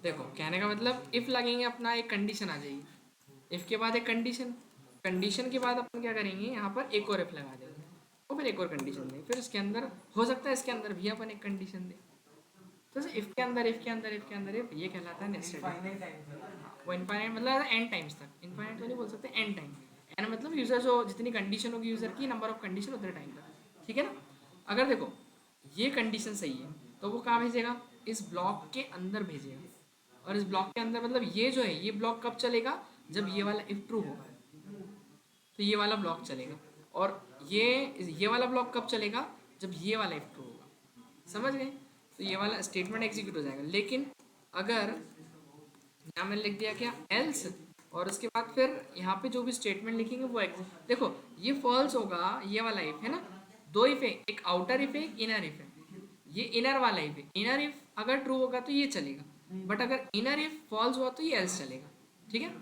देखो कहने का मतलब इफ़ लगेंगे अपना एक कंडीशन आ जाएगी, इफ़ के बाद एक कंडीशन, कंडीशन के बाद अपन क्या करेंगे यहाँ पर एक और इफ लगा देंगे और फिर एक और कंडीशन देंगे, फिर इसके अंदर हो सकता है इसके अंदर भी अपन एक कंडीशन दें। तो इफ के अंदर इफ के अंदर इफ के अंदर इफ ये कहलाता है नेस्टेड। वो इनफाइनाइट मतलब एन टाइम्स तक, इनफाइनाइट तो नहीं बोल सकते, एन टाइम। एन मतलब यूजर जो जितनी कंडीशन होगी यूजर की, नंबर ऑफ कंडीशन उतने टाइम तक, ठीक है ना। अगर देखो ये कंडीशन सही है तो वो कहाँ भेजेगा, इस ब्लॉक के अंदर भेजेगा। और इस ब्लॉक के अंदर मतलब ये जो है ये ब्लॉक कब चलेगा, जब ये वाला इफ ट्रू होगा तो ये वाला ब्लॉक चलेगा। और ये वाला ब्लॉक कब चलेगा, जब ये वाला इफ ट्रू होगा, समझ गए। तो ये वाला स्टेटमेंट एग्जीक्यूट हो जाएगा। लेकिन अगर यहाँ मैंने लिख दिया क्या, एल्स, और उसके बाद फिर यहाँ पे जो भी स्टेटमेंट लिखेंगे वो देखो ये फॉल्स होगा, ये वाला इफ है ना, दो इफ है, एक आउटर इफ है एक इनर इफ है। ये इनर वाला इफ है, इनर इफ अगर ट्रू होगा तो ये चलेगा, बट अगर इनर इफ फॉल्स हुआ तो ये एल्स चलेगा, ठीक है।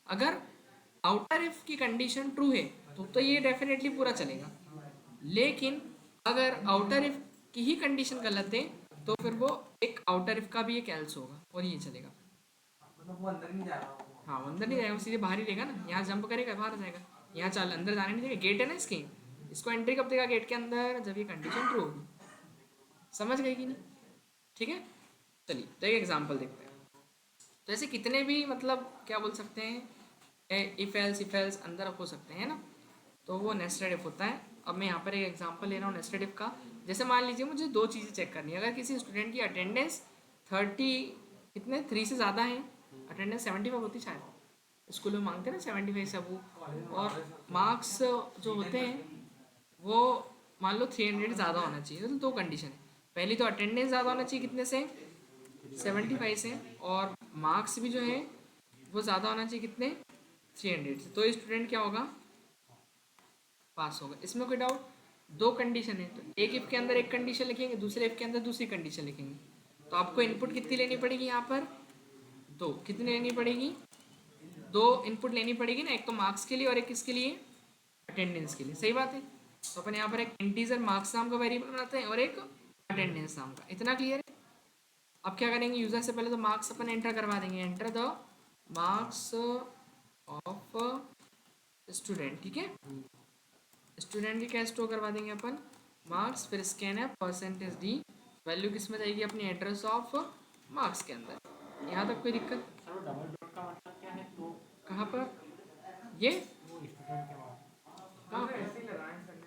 अगर आउटर इफ की कंडीशन ट्रू है तो ये डेफिनेटली पूरा चलेगा। लेकिन अगर आउटर इफ की ही कंडीशन गलत है तो फिर वो एक आउटर इफ का भी एक एल्स होगा और ये चलेगा। मतलब वो अंदर नहीं जाएगा, हाँ वो अंदर नहीं जाएगा, वो सीधे बाहर ही रहेगा ना, यहाँ जंप करेगा बाहर आ जाएगा, यहाँ चल अंदर जाने नहीं देगा, गेट है ना इसकी, इसको एंट्री कब देगा गेट के अंदर, जब ये कंडीशन ट्रू होगी। समझ गए कि नहीं, ठीक है। चलिए तो एक एग्जांपल देखते हैं। तो ऐसे कितने भी मतलब क्या बोल सकते हैं, इफ एल्स अंदर हो सकते हैं ना, तो वो नेस्टेड इफ होता है। अब मैं यहाँ पर एक एग्जांपल ले रहा हूँ नेस्टेड इफ का। जैसे मान लीजिए मुझे दो चीज़ें चेक करनी है, अगर किसी स्टूडेंट की अटेंडेंस 30 कितने 3 से ज़्यादा है, अटेंडेंस 75 होती शायद, स्कूल में मांगते हैं ना 75 सब वो, और मार्क्स जो होते हैं वो मान लो 300 ज़्यादा होना चाहिए। तो दो कंडीशन है, पहली तो अटेंडेंस ज़्यादा होना चाहिए कितने से, 75 से, और मार्क्स भी जो है वो ज़्यादा होना चाहिए कितने, 300 से, तो स्टूडेंट क्या होगा, पास होगा। इसमें कोई डाउट। दो कंडीशन है तो एक इफ के अंदर एक कंडीशन लिखेंगे, दूसरे इफ के अंदर दूसरी कंडीशन लिखेंगे। तो आपको इनपुट कितनी लेनी पड़ेगी यहाँ पर, दो, कितनी लेनी पड़ेगी, दो इनपुट लेनी पड़ेगी ना, एक तो मार्क्स के लिए और एक किसके लिए, अटेंडेंस के लिए, सही बात है। तो अपन यहाँ पर एक इंटीजर मार्क्स नाम का वेरिएबल बनाते हैं और एक अटेंडेंस नाम का, इतना क्लियर है। अब क्या करेंगे, यूजर से पहले तो मार्क्स अपन एंटर करवा देंगे, enter the marks of student, ठीक है। स्टूडेंट की क्या स्टोर करवा देंगे अपन, मार्क्स, फिर स्कैन है परसेंटेज डी, वैल्यू किस में जाएगी, अपनी एड्रेस ऑफ मार्क्स के अंदर। यहाँ तक कोई दिक्कत, कहाँ पर ये, कहाँ पर,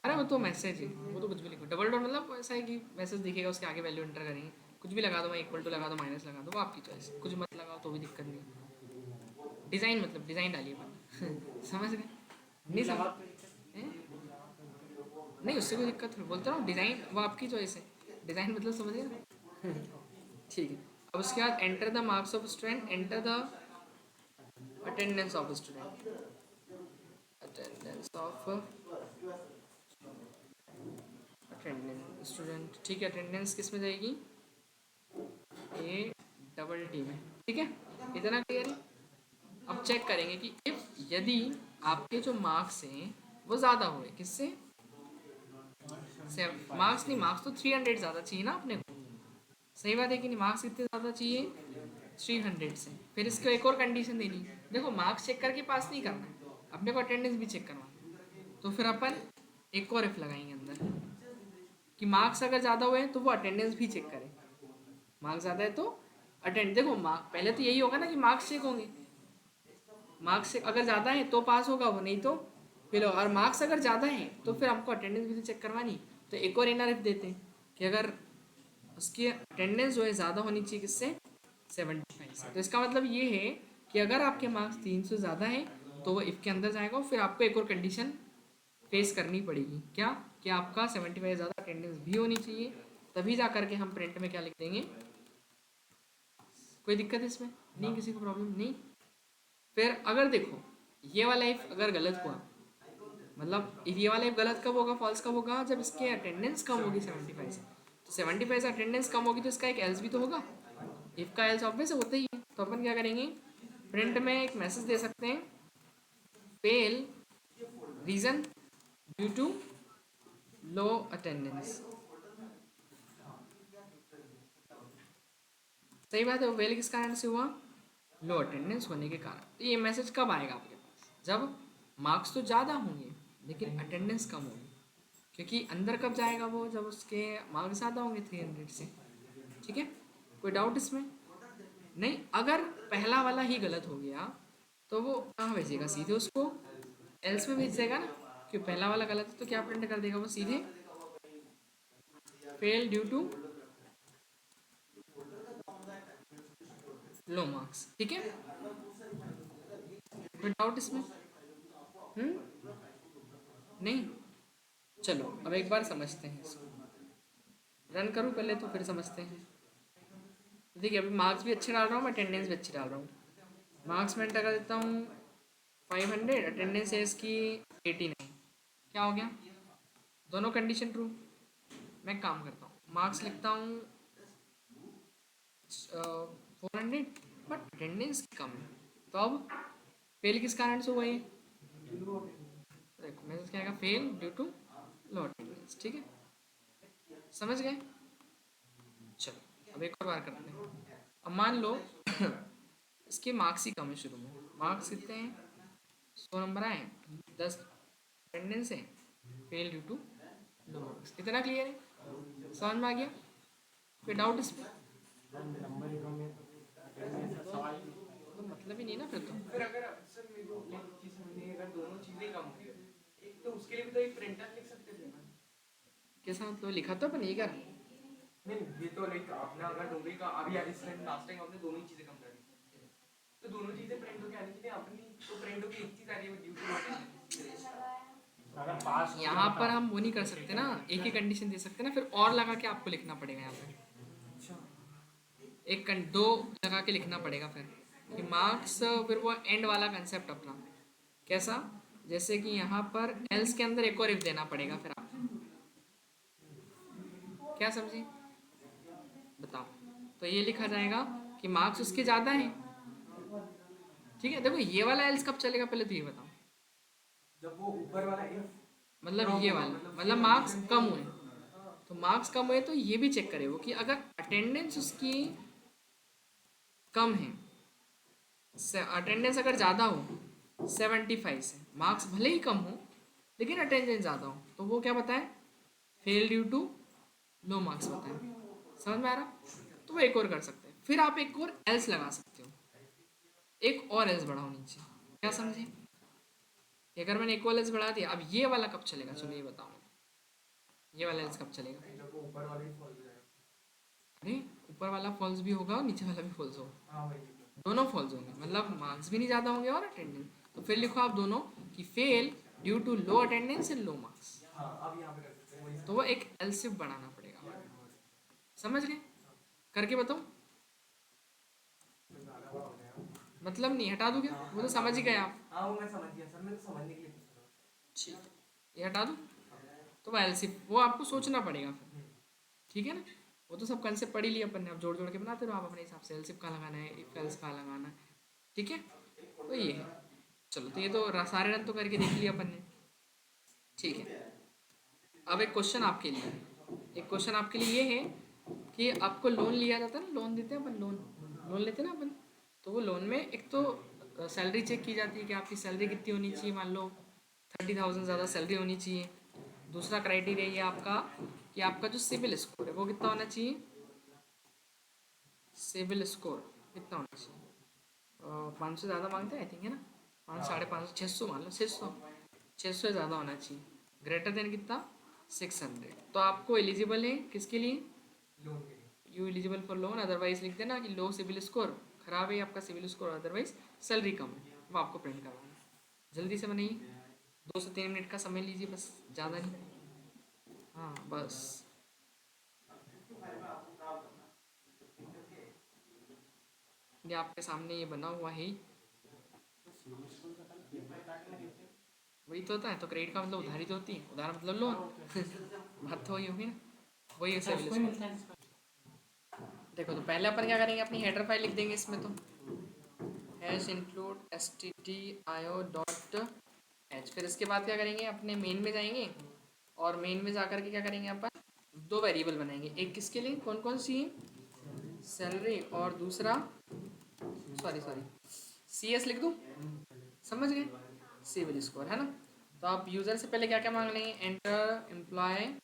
अरे वो तो मैसेज है, वो तो कुछ भी लिखो, डबल डॉट मतलब ऐसा है कि मैसेज दिखेगा उसके आगे वैल्यू एंटर करेंगे, कुछ भी लगा दो, मैं इक्वल टू लगा दो, माइनस लगा दो, वो आपकी चॉइस, कुछ मत लगाओ तो भी दिक्कत नहीं। डिज़ाइन मतलब डिज़ाइन डालिए अपन समझ गए, नहीं समझ, नहीं उससे कोई दिक्कत नहीं, बोलता हूँ डिज़ाइन वो आपकी चॉइस है, डिज़ाइन मतलब समझिए ना ठीक है। अब उसके बाद enter the marks of student, enter the attendance of student, attendance of attendance student, ठीक है। अटेंडेंस किस में जाएगी, ए डबल टी में, ठीक है, इतना क्लियर है। अब चेक करेंगे कि इफ यदि आपके जो मार्क्स हैं वो ज़्यादा हुए किससे, मार्क्स नहीं, मार्क्स तो 300 ज़्यादा चाहिए ना अपने को, सही बात है कि नहीं, मार्क्स कितने ज़्यादा चाहिए, 300 से। फिर इसको एक और कंडीशन देनी है, देखो मार्क्स चेक करके पास नहीं करना है अपने को, अटेंडेंस भी चेक करवाना है। तो फिर अपन एक और इफ लगाएंगे अंदर कि मार्क्स अगर ज़्यादा हुए तो वो अटेंडेंस भी चेक करें, मार्क्स ज़्यादा है तो अटेंड, देखो मार्क पहले तो यही होगा ना कि मार्क्स चेक होंगे, मार्क्स से अगर ज़्यादा है तो पास होगा वो, नहीं तो फिर, और मार्क्स अगर ज़्यादा है तो फिर हमको अटेंडेंस भी तो चेक करवानी। तो एक और इनर इफ देते हैं कि अगर उसकी अटेंडेंस जो है ज़्यादा होनी चाहिए किससे, 75 से। तो इसका मतलब ये है कि अगर आपके मार्क्स 300 से ज़्यादा है तो वो इफ़ के अंदर जाएगा, और फिर आपको एक और कंडीशन फेस करनी पड़ेगी, क्या, कि आपका 75 से ज़्यादा अटेंडेंस भी होनी चाहिए, तभी जा करके हम प्रिंट में क्या लिख देंगे। कोई दिक्कत है इसमें, नहीं किसी को प्रॉब्लम नहीं। फिर अगर देखो ये वाला इफ अगर गलत हुआ, मतलब ये वाला इफ गलत कब होगा, फॉल्स कब होगा, जब इसके अटेंडेंस कम होगी 75 से। तो 75 से अटेंडेंस कम होगी तो इसका एक एल्स भी तो होगा, इफ का एल्स ऑब्वियस होता ही है। तो अपन क्या करेंगे, प्रिंट में एक मैसेज दे सकते हैं, fail reason due to low attendance, सही बात है, वो फेल किस कारण से हुआ? लो अटेंडेंस होने के कारण। तो ये मैसेज कब आएगा आपके पास? जब मार्क्स तो ज़्यादा होंगे लेकिन अटेंडेंस कम होगी, क्योंकि अंदर कब जाएगा वो? जब उसके मार्क्स ज़्यादा होंगे 300 से। ठीक है, कोई डाउट इसमें? नहीं, अगर पहला वाला ही गलत हो गया तो वो कहाँ भेजेगा? सीधे उसको एल्स में भेज देगा ना, क्योंकि पहला वाला गलत है तो क्या प्रिंट कर देगा वो? सीधे fail due to low marks. ठीक है, कोई डाउट इसमें? नहीं, चलो अब एक बार समझते हैं इसको। रन करूँ पहले तो फिर समझते हैं। देखिए अभी मार्क्स भी अच्छे डाल रहा हूँ मैं, अटेंडेंस भी अच्छी डाल रहा हूँ। मार्क्स में एंटर कर देता हूँ 500, अटेंडेंस है इसकी 89। क्या हो गया? दोनों कंडीशन ट्रू। मैं एक काम करता हूँ, मार्क्स लिखता हूँ 400, बट अटेंडेंस की कम है, तो अब फेल किस कारण से हुआ ये? देखो मैसेज क्या आएगा? Fail due to low attendance. ठीक है, समझ गए? चलो अब एक और बार करते हैं। अब मान लो इसके मार्क्स ही कम है शुरू में। मार्क्स कितने हैं? 100 नंबर आए, 10 अटेंडेंस है, fail due to low marks. इतना क्लियर है? समझ में आ गया? कोई डाउट इसमें? तो मतलब ही नहीं ना फिर तो। फिर अगर सर मेरे को एक चीज समझ नहीं, अगर दोनों चीजें कम हो एक तो उसके लिए भी तो एक प्रिंटर लिख सकते थे ना। के साथ तो लिखा तो अपन ये कर। नहीं ये तो लाइक आपने अगर दोनों का अभी इस टाइम लास्ट टाइम आपने दोनों ही चीजें कम करी, तो दोनों चीजें प्रिंट होके आनी चाहिए। अपनी तो प्रिंट होके एक चीज आ रही है ड्यू टू अटेंडेंस। यहाँ पर हम वो नहीं कर सकते ना, एक ही कंडीशन दे सकते ना, फिर और लगा के आपको लिखना पड़ेगा यहाँ पे। दो लगा के लिखना पड़ेगा फिर कि मार्क्स, फिर वो एंड वाला कंसेप्ट अपना। कैसा? जैसे कि यहाँ पर एल्स के अंदर एक और इफ देना पड़ेगा फिर आपको। क्या समझी? बताओ। तो ये लिखा जाएगा कि मार्क्स उसके ज़्यादा हैं। ठीक है, देखो ये वाला एल्स कब चलेगा पहले तो ये बताओ। जब वो ऊपर वाला इफ, मतलब ये वाला, मतलब मार्क्स कम हुए, तो मार्क्स कम हुए तो ये भी चेक करे वो कि अगर अटेंडेंस उसकी कम है, अटेंडेंस अगर ज़्यादा हो 75 से, मार्क्स भले ही कम हो लेकिन अटेंडेंस ज़्यादा हो, तो वो क्या बताए? Fail due to low marks बताए। समझ में आ रहा? तो वो एक और कर सकते हैं, फिर आप एक और एल्स लगा सकते हो, एक और एल्स बढ़ाओ नीचे। क्या समझे? अगर मैंने एक और एल्स बढ़ा दिया, अब ये वाला कब चलेगा? चलो ये बताओ, ये वाला एल्स कब चलेगा? जब वो ऊपर वाला ही फॉल्स हो जाएगा। अरे ऊपर वाला फॉल्स भी होगा और नीचे वाला भी फॉल्स होगा। हाँ भाई, दोनों फॉल्स होंगे, मतलब मार्क्स भी नहीं ज़्यादा होंगे और अटेंडेंस। तो फिर लिखो आप दोनों कि fail due to low attendance and low marks. हाँ, अब यहाँ पे कर सकते हैं। तो वो एक एलसिफ बनाना पड़ेगा। समझ गए? करके बताओ। मतलब नहीं, हटा दूँ क्या? वो तो समझ ही गए आप। हाँ वो मैं समझ गया सर, मैं तो समझने के लिए पूछ रहा हूँ। ठीक, ये हटा दूँ? तो वो एलसिफ वो आपको सोचना पड़ेगा फिर। ठीक है ना? वो तो सब कंसेप्ट पढ़ ही लिया अपन ने, अब जोड़ जोड़ के बनाते रहो आप अपने हिसाब से। एलसिफ कहाँ लगाना है, इफ एल्स कहाँ लगाना है। ठीक है, तो ये है। चलो तो ये तो सारे रन तो करके देख लिया अपन ने। ठीक है, अब एक क्वेश्चन आपके लिए, एक क्वेश्चन आपके लिए ये है कि आपको लोन लिया जाता है ना, लोन देते हैं अपन, लोन लोन लेते हैं ना अपन। तो वो लोन में एक तो सैलरी चेक की जाती है कि आपकी सैलरी कितनी होनी चाहिए। मान लो 30,000 ज़्यादा सैलरी होनी चाहिए। दूसरा क्राइटेरिया ये आपका कि आपका जो सिविल स्कोर है वो कितना होना चाहिए। सिविल स्कोर कितना होना चाहिए? 500 ज़्यादा मांगते हैं आई थिंक, है ना? 500, 550, 600 मान लो, 600 ज़्यादा होना चाहिए। ग्रेटर देन कितना? 600। तो आपको एलिजिबल है किसके लिए? लोन के लिए। You eligible for loan, otherwise लिख देना कि लो सिविल स्कोर, खराब है आपका सिविल स्कोर, अदरवाइज सैलरी कम है। वो आपको प्रिंट करवाना है। जल्दी से बनाइए, 2 से 3 मिनट का समय लीजिए बस, ज़्यादा नहीं। हाँ बस, ये आपके सामने ये बना हुआ है। वही तो होता है, तो क्रेडिट का मतलब उधारी तो होती है, उधार मतलब लोन। बात तो वही होगी ना, वही है सिविल स्कोर। देखो तो पहले अपन क्या करेंगे, अपनी हेडर फाइल लिख देंगे इसमें। तो हैश इंक्लूड stdio.h, फिर इसके बाद क्या करेंगे, अपने मेन में जाएंगे और मेन में जा करके क्या करेंगे अपन, 2 वेरिएबल बनाएंगे। एक किसके लिए, कौन कौन सी है? सैलरी और दूसरा सॉरी सी एस लिख दूँ, समझ गए, सिविल स्कोर है ना। तो आप यूज़र से पहले क्या क्या मांग लेंगे, enter employ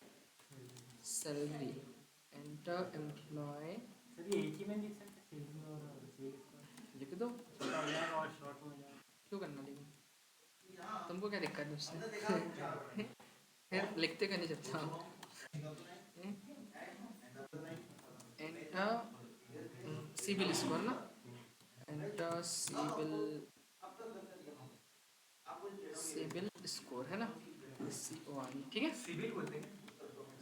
salary, enter employ sir ये एक ही में लिख सकते हैं सैलरी और सिविल स्कोर, लिख दो, छोटा हो जाएगा और शॉर्ट हो जाएगा। क्यों करना, लेकिन तुमको क्या दिक्कत है उससे फिर लिखते का नहीं सकता हूँ। एंटर सिविल स्कोर ना, एंटर सिविल स्कोर है ना, COR, ठीक है, सिविल बोलते हैं,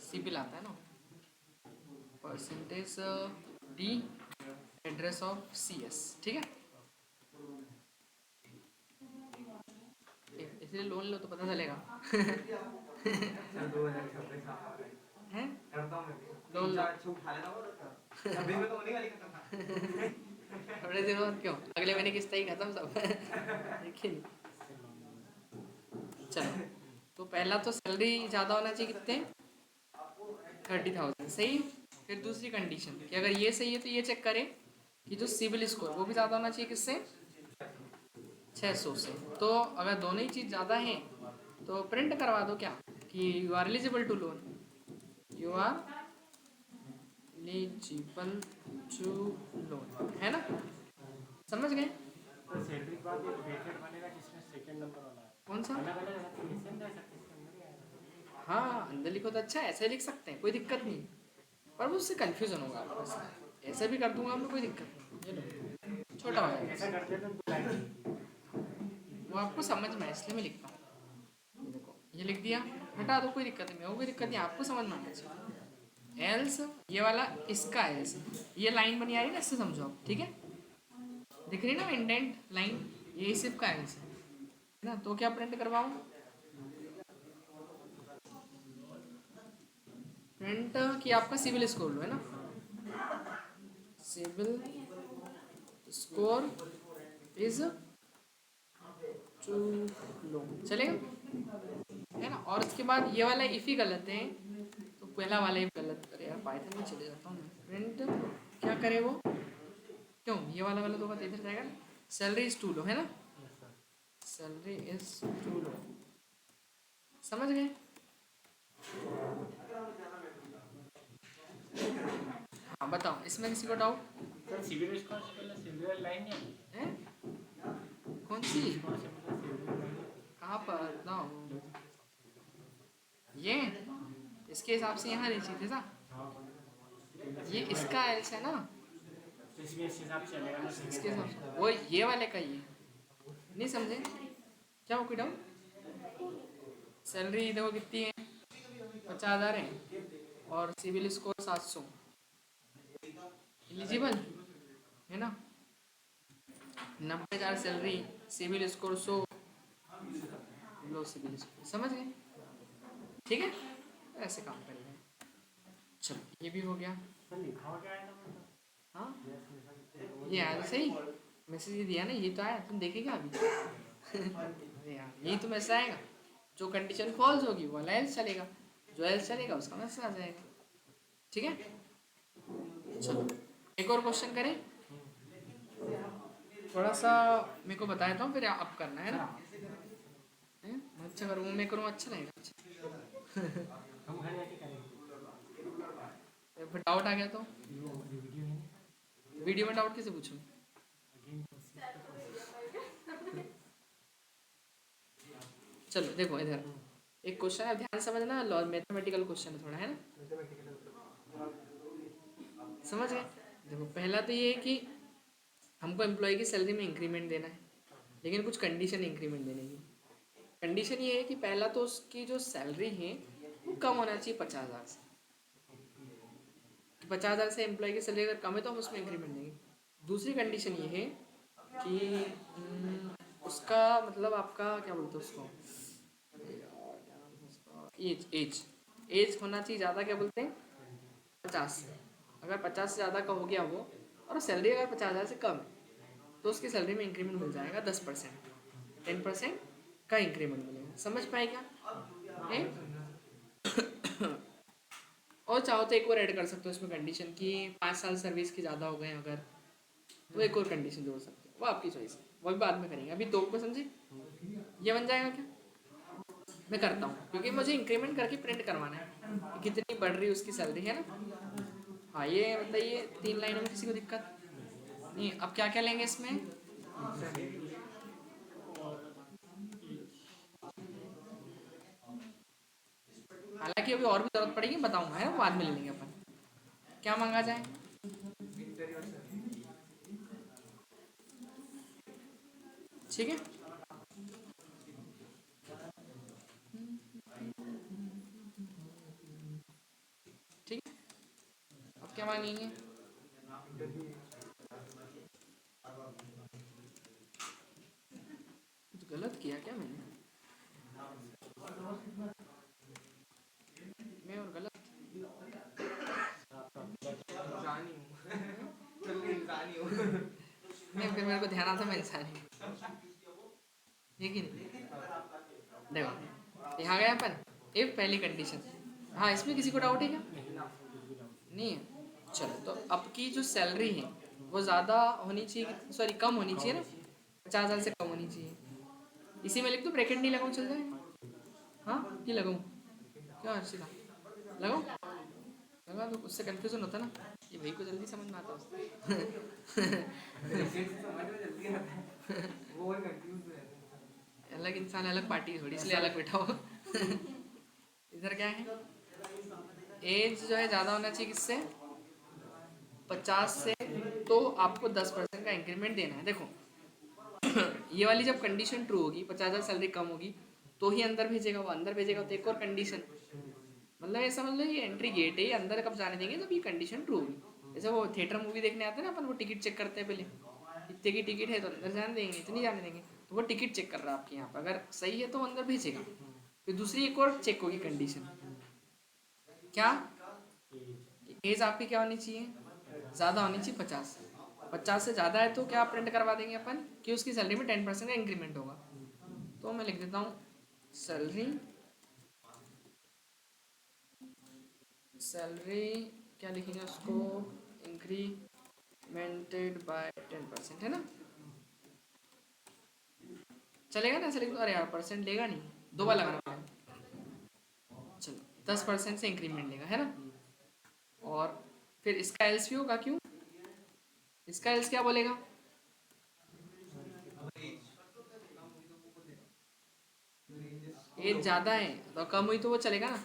सिविल आता है ना, percentage D address of CS, ठीक है। इसलिए लोन लो तो पता चलेगा सर 2026 आ रहा है, हैं, करता हूँ मैं भी, लोन लो उठा लेना वो तो अभी में तो होने वाली खत्म था थोड़े दिन बाद क्यों, अगले महीने किस्त ही खत्म सब लेकिन चलो, तो पहला तो सैलरी ज़्यादा होना चाहिए, कितने, 30,000, सही। फिर दूसरी कंडीशन कि अगर ये सही है तो ये चेक करें कि जो सिविल स्कोर वो भी ज़्यादा होना चाहिए, किससे, 600 से। तो अगर दोनों ही चीज़ ज़्यादा हैं तो प्रिंट करवा दो क्या कि you are eligible to loan, you are eligible to loan, है ना, समझ गए। तो सैलरी के बाद एक ब्रैकेट बनेगा जिसमें सेकंड नंबर वाला है, कौन सा, अलग अलग एप्लीकेशन दे सकते हैं इसके अंदर ही आएगा। हाँ अंदर लिखो तो अच्छा है, ऐसे लिख सकते हैं, कोई दिक्कत नहीं, पर वो उससे कन्फ्यूजन होगा आपको, बस ऐसे भी कर दूंगा मैं, कोई दिक्कत नहीं, ये लो छोटा हो जाएगा, ऐसा करते तो 2 लाइन होती। वो आपको समझ में आए इसलिए मैं लिखता हूँ। ये देखो ये लिख दिया, हटा दो, कोई दिक्कत नहीं, मेरे को कोई दिक्कत नहीं, आपको समझ में आना चाहिए। एल्स ये वाला इसका एल्स, ये लाइन बनी आ रही है ना, इससे समझो आप, ठीक है, दिख रही ना इंडेंट लाइन, ये सिर्फ का एल्स है ना। तो क्या प्रिंट करवाऊँ, प्रिंट कि आपका सिविल स्कोर लो है ना, civil score is to low, चलेगा है ना। और उसके बाद ये वाला इफ ही गलत है तो पहला वाला ही गलत करे यार, पाइथन में चले जाता हूँ, प्रिंट क्या करे वो, क्यों ये वाला गलत होगा तो इधर जाएगा, सैलरी इज टू लो है ना, सैलरी इज टू लो, समझ गए। हाँ बताओ, इसमें किसी को डाउट सर सिविल स्कोर से पहले सैलरी लाइन नहीं आती है, कौन सी, स्कोर से पहले सैलरी लाइन, कहाँ पर बताओ, ये इसके हिसाब से यहाँ नीचे थे ना, ये इसका एल्स है ना, इसमें इस हिसाब से चलेगा ना इसके हिसाब से वो ये वाले का ही है, नहीं समझे क्या हो, कोई डाउट। सैलरी देखो कितनी है, 50,000 है, और सिविल स्कोर 700, एलिजिबल है ना, 90,000 सैलरी, सिविल स्कोर 100, लो सिविल स्कोर, समझ गए, ठीक है, ऐसे काम कर रहे हैं। चलो ये भी हो गया, सर लिखा हो क्या है ना, हाँ ये आया तो सही, मैसेज ये दिया ना, ये तो आया, तुम देखेगा अभी अरे यार यही तो मैसेज आएगा, जो कंडीशन फॉल्स होगी वो वाला एल्स चलेगा, जो एल्स चलेगा उसका मैसेज आ जाएगा, ठीक है। चलो एक और क्वेश्चन करें, थोड़ा सा मेरे को बताया था, फिर आप करना है ना, हैं? मैं अच्छा करूँ, मैं करूँ अच्छा रहेगा, अच्छा हम घर जाके करेंगे। फिर डाउट आ गया तो वीडियो है ना, वीडियो में डाउट कैसे पूछूं, अगेन चलो देखो इधर एक क्वेश्चन है, ध्यान समझना, मैथमेटिकल क्वेश्चन है थोड़ा, है ना, समझ गए। देखो पहला तो ये है कि हमको एम्प्लॉय की सैलरी में इंक्रीमेंट देना है, लेकिन कुछ कंडीशन इंक्रीमेंट देने की, कंडीशन ये है कि पहला तो उसकी जो सैलरी है वो कम होना चाहिए 50,000 से, 50,000 से एम्प्लॉय की सैलरी अगर कम है तो हम उसमें इंक्रीमेंट देंगे। दूसरी कंडीशन ये है कि उसका मतलब आपका क्या बोलते हैं उसको, एज एज एज होना चाहिए ज़्यादा, क्या बोलते हैं 50 से, अगर 50 से ज़्यादा का हो गया वो, और सैलरी अगर 50,000 से कम है तो उसकी सैलरी में इंक्रीमेंट मिल जाएगा 10%, 10% का इंक्रीमेंट मिलेगा, समझ पाए क्या, है? और चाहो तो एक और ऐड कर सकते हो इसमें कंडीशन कि 5 साल सर्विस की ज़्यादा हो गए अगर, तो एक और कंडीशन जोड़ सकते हो, वो आपकी चॉइस है, वो भी बाद में करेंगे। अभी 2 को समझे, ये बन जाएगा क्या? मैं करता हूँ क्योंकि मुझे इंक्रीमेंट करके प्रिंट करवाना है कि कितनी बढ़ रही है उसकी सैलरी, है ना। हाँ ये बताइए 3 लाइनों में किसी को दिक्कत नहीं। अब क्या क्या लेंगे इसमें? हालांकि अभी और भी जरूरत पड़ेगी, बताऊंगा, है ना, बाद में ले लेंगे अपन। क्या मांगा जाए? ठीक है, ठीक है। अब क्या मांगेंगे? कुछ गलत किया क्या मैंने? मैं और गलत नहीं, फिर मेरे को ध्यान आता मैं इंसान ही, है कि नहीं? देखो यहाँ गए अपन, इफ पहली कंडीशन। हाँ इसमें किसी को डाउट है क्या? नहीं है। चलो तो अब की जो सैलरी है वो ज़्यादा होनी चाहिए, सॉरी कम होनी चाहिए ना, 50,000 से कम होनी चाहिए। इसी में लिख दो, ब्रैकेट नहीं लगाऊँ चल जाएगा? हाँ कि लगाऊँ? क्या हर्षिता लगाऊँ? लगा दो, उससे कंफ्यूजन होता ना, ये भाई को जल्दी समझ में आता है अलग इंसान अलग पार्टी थोड़ी, इसलिए अलग बैठा हो इधर क्या है, एज जो है ज़्यादा होना चाहिए किससे? 50 से। तो आपको 10% का इंक्रीमेंट देना है। देखो ये वाली जब कंडीशन ट्रू होगी, 50,000 सैलरी कम होगी, तो ही अंदर भेजेगा, वो अंदर भेजेगा तो एक और कंडीशन, मतलब ये समझ लो ये एंट्री गेट है, ये अंदर कब जाने देंगे जब ये कंडीशन ट्रू होगी। जैसे वो थिएटर मूवी देखने आते हैं ना अपन, वो टिकट चेक करते हैं पहले, इतने की टिकट है तो अंदर जाने देंगे, इतनी जाने देंगे, तो वो टिकट चेक कर रहा है आपके यहाँ पर, अगर सही है तो वो अंदर भेजेगा। फिर दूसरी एक और चेक होगी कंडीशन, क्या? एज आपकी क्या होनी चाहिए? ज़्यादा होनी चाहिए 50 से। 50 से ज़्यादा है तो क्या प्रिंट करवा देंगे अपन कि उसकी सैलरी में 10% का इंक्रीमेंट होगा। तो मैं लिख देता हूँ सैलरी, सैलरी क्या लिखेंगे उसको, इंक्रीमेंटेड बाय 10%, है ना, चलेगा ना? ऐसा लिख दो, अरे यार परसेंट लेगा नहीं, 2 बार लगाना पड़ेगा। चलो 10% से इंक्रीमेंट लेगा, है ना। और फिर इसका एल्स भी होगा, क्यों? इसका एल्स क्या बोलेगा? एज ज़्यादा है तो कम हुई तो वो चलेगा ना,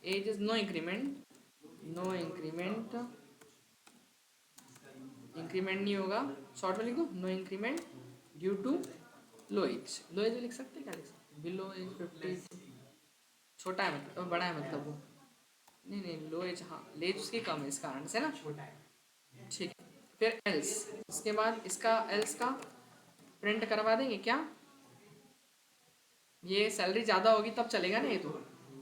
age is no increment, no increment, increment नहीं होगा, शॉर्ट में लिख दो no increment due to low age. Low age लिख सकते हैं, क्या लिख सकते हैं, बिलो एज 50, छोटा है मतलब, बड़ा है मतलब वो, नहीं नहीं लो एज, हाँ एज उसकी कम है इस कारण से ना, ठीक है। फिर एल्स, इसके बाद इसका एल्स का प्रिंट करवा देंगे क्या? ये सैलरी ज़्यादा होगी तब चलेगा ना, ये तो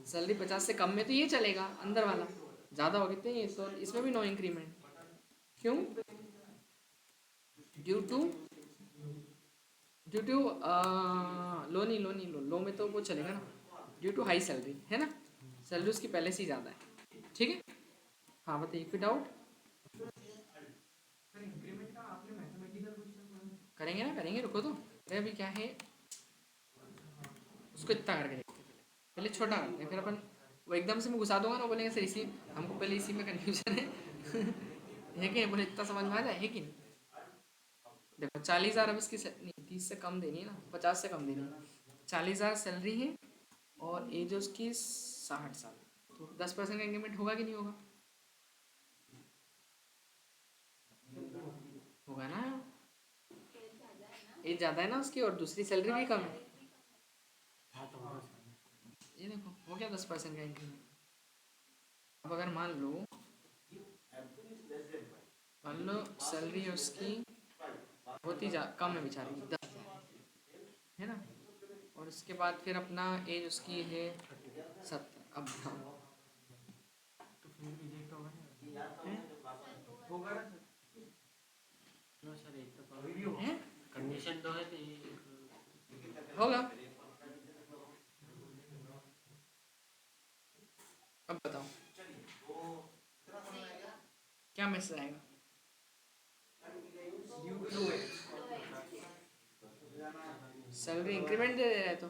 सैलरी 50 से कम में तो ये चलेगा अंदर वाला, ज़्यादा होगी तो ये, तो इसमें भी नो इंक्रीमेंट, क्यों? ड्यू टू, ड्यू टू लो नहीं, लो नहीं, लो में तो वो चलेगा ना, ड्यू टू हाई सैलरी, है ना, सैलरी उसकी पहले से ही ज़्यादा है, ठीक है। हाँ बताइए कोई डाउट? करेंगे ना, करेंगे, रुको तो, अरे अभी क्या है, उसको इतना करके देखते हैं, पहले छोटा करते हैं, फिर अपन वो एकदम से मैं घुसा दूंगा ना, वो बोलेंगे सर इसी, हमको पहले इसी में कन्फ्यूजन है कि बोले इतना समझ में आ जाए, है कि नहीं? देखो 40,000 अब इसकी नहीं 30 से कम देनी है ना, 50 से कम देनी है, 40,000 सैलरी है और एज उसकी 60 साल, तो 10% का इंक्रीमेंट होगा कि नहीं होगा? होगा ना, एज ज़्यादा है ना उसकी और दूसरी सैलरी भी कम है, ये देखो हो गया 10% का इंक्रीमेंट। अब अगर मान लो सैलरी उसकी बहुत ही कम है बेचारी की, 10,000, है ना, और उसके बाद फिर अपना एज उसकी है 70, अब बताओ तो फिर रिजेक्ट होगा ना, होगा ना सर, एक तो है कंडीशन तो है होगा। अब बताओ क्या मैसेज आएगा? सैलरी इंक्रीमेंट दे रहा है तो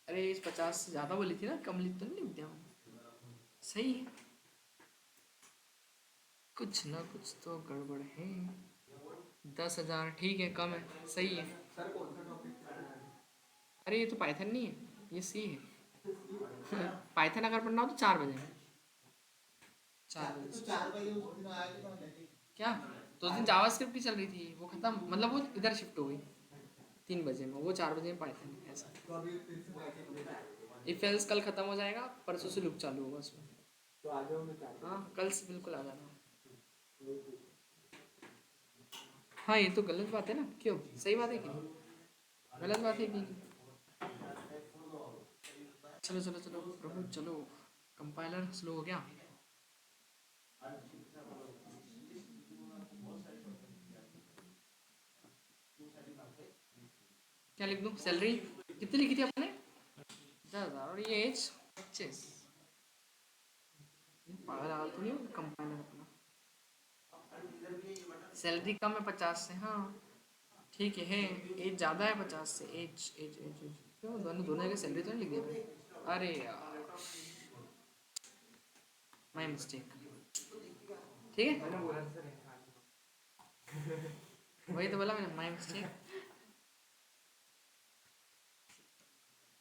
अरे इस 50 से ज़्यादा बोली थी ना, कम लिख तो नहीं लिख दिया मैंने? सही है, कुछ ना कुछ तो गड़बड़ है। 10,000 ठीक है, कम है, सही है। अरे ये तो पाइथन नहीं है, ये सी है। पाइथन अगर पढ़ना हो तो 4 बजे, 4 बजे क्या? तो उस दिन जावास्क्रिप्ट की चल रही थी, वो खत्म, मतलब वो इधर शिफ्ट हो गई 3 बजे में, वो 4 बजे में पाइथन है ऐसा। इफ एल्स कल खत्म हो जाएगा, परसों से लूप चालू होगा उसमें। तो आ जाओ, हाँ कल से बिल्कुल आ जाना। हाँ ये तो गलत बात है ना, क्यों? सही बात है कि नहीं? गलत बात है कि चलो चलो चलो प्रभु चलो, कंपाइलर स्लो हो गया। क्या लिख दूँ? सैलरी कितनी लिखी थी आपने? 10,000 और ये एज 25। पागल आगल तो नहीं हो कंपाइलर अपना? सैलरी कम है 50 से, हाँ ठीक है। एज ज़्यादा है 50 से, एज एज एज एज क्यों? दोनों दोनों जगह सैलरी तो नहीं लिख दिया? अरे यार माई मिस्टेक। ठीक है, वही तो बोला मैंने, माई मिस्टेक।